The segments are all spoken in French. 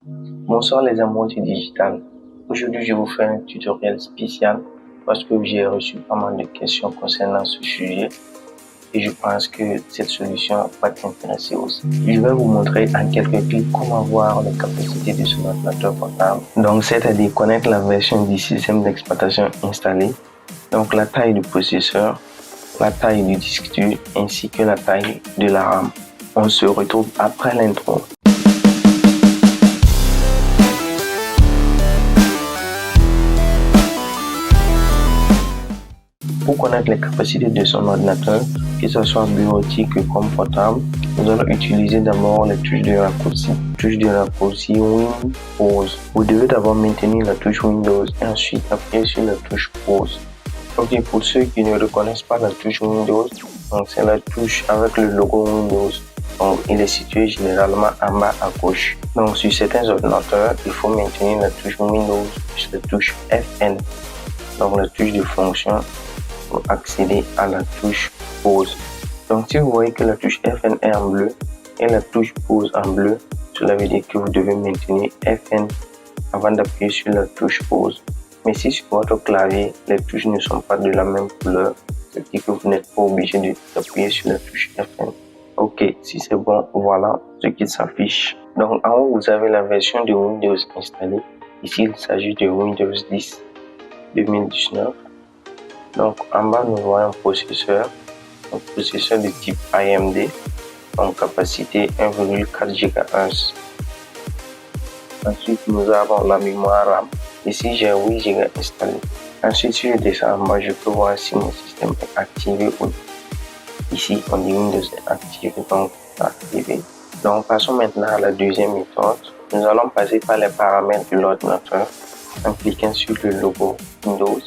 Bonsoir les amoureux du digital. Aujourd'hui, je vous fais un tutoriel spécial parce que j'ai reçu pas mal de questions concernant ce sujet et je pense que cette solution va t'intéresser aussi. Je vais vous montrer en quelques clics comment voir les capacités de son ordinateur portable. Donc, c'est-à-dire connaître la version du système d'exploitation installée, donc la taille du processeur, la taille du disque dur ainsi que la taille de la RAM. On se retrouve après l'intro. Pour connaître les capacités de son ordinateur, que ce soit bureautique comme portable, nous allons utiliser d'abord les touches de raccourci. Touche de raccourci Win, Pause. Vous devez d'abord maintenir la touche Windows et ensuite appuyer sur la touche Pause. Ok, pour ceux qui ne reconnaissent pas la touche Windows, c'est la touche avec le logo Windows. Donc, il est situé généralement en bas à gauche. Donc, sur certains ordinateurs, il faut maintenir la touche Windows plus la touche FN. Donc, la touche de fonction pour accéder à la touche pause. Donc si vous voyez que la touche FN est en bleu et la touche pause en bleu, cela veut dire que vous devez maintenir FN avant d'appuyer sur la touche pause. Mais si sur votre clavier, les touches ne sont pas de la même couleur, ça veut dire que vous n'êtes pas obligé d'appuyer sur la touche FN. Ok, si c'est bon, voilà ce qui s'affiche. Donc en haut, vous avez la version de Windows installée. Ici, il s'agit de Windows 10 2019. Donc en bas, nous voyons un processeur de type AMD, en capacité 1,4 GHz. Ensuite, nous avons la mémoire RAM. Ici, j'ai 8 Go installé. Ensuite, si je descends en bas, je peux voir si mon système est activé ou non. Ici, on dit Windows est activé, donc activé. Donc, passons maintenant à la deuxième méthode. Nous allons passer par les paramètres de l'ordinateur en cliquant sur le logo Windows.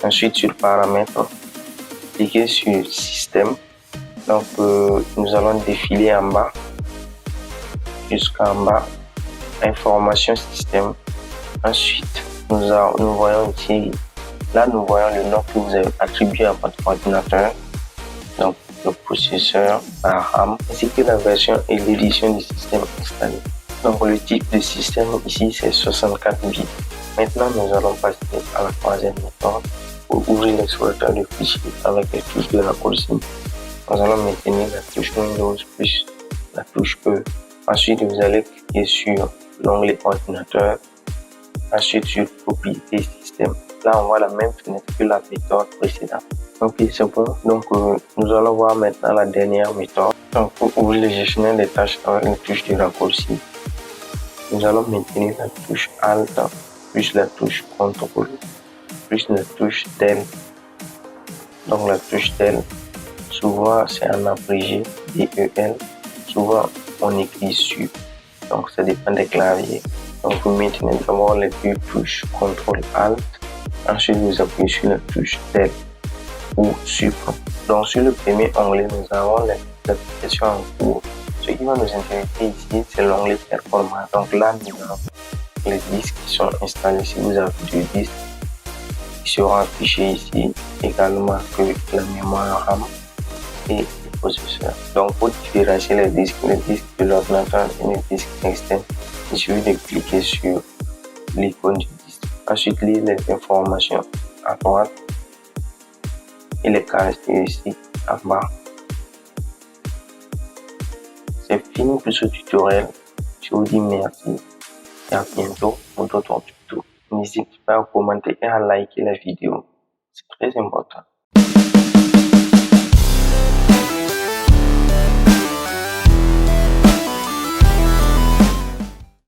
Ensuite, sur paramètres, cliquez sur système. Donc, nous allons défiler en bas jusqu'en bas, information système. Ensuite, nous voyons ici, là nous voyons le nom que vous avez attribué à votre ordinateur. Donc, le processeur, la RAM, ainsi que la version et l'édition du système installé. Donc, le type de système ici, c'est 64 bits. Maintenant, nous allons passer à la troisième méthode pour ouvrir l'explorateur de fichiers avec les touches de raccourci. Nous allons maintenir la touche Windows plus la touche E. Ensuite, vous allez cliquer sur l'onglet ordinateur. Ensuite, sur propriétés système. Là, on voit la même fenêtre que la méthode précédente. Ok, c'est bon. Donc, nous allons voir maintenant la dernière méthode. Donc, pour ouvrir le gestionnaire des tâches avec une touche de raccourci, nous allons maintenir la touche Alt plus la touche CTRL plus la touche Del. Donc, la touche Del, souvent c'est en abrégé DEL, souvent on écrit sur. Donc ça dépend des claviers. Donc vous maintenez d'abord les deux touches CTRL ALT, ensuite vous appuyez sur la touche Del ou Super. Donc sur le premier onglet, nous avons les applications en cours. Ce qui va nous intéresser ici, c'est l'onglet performance. Donc là, nous avons les disques qui sont installés. Si vous avez deux disques, qui seront affichés ici, également que la mémoire RAM et le processeur. Donc pour différencier les disques de l'ordinateur et les disques externes, il suffit de cliquer sur l'icône du disque. Ensuite, lire les informations à droite et les caractéristiques à bas. C'est fini pour ce tutoriel. Je vous dis merci et à bientôt pour d'autres tutos. N'hésitez pas à commenter et à liker la vidéo. C'est très important.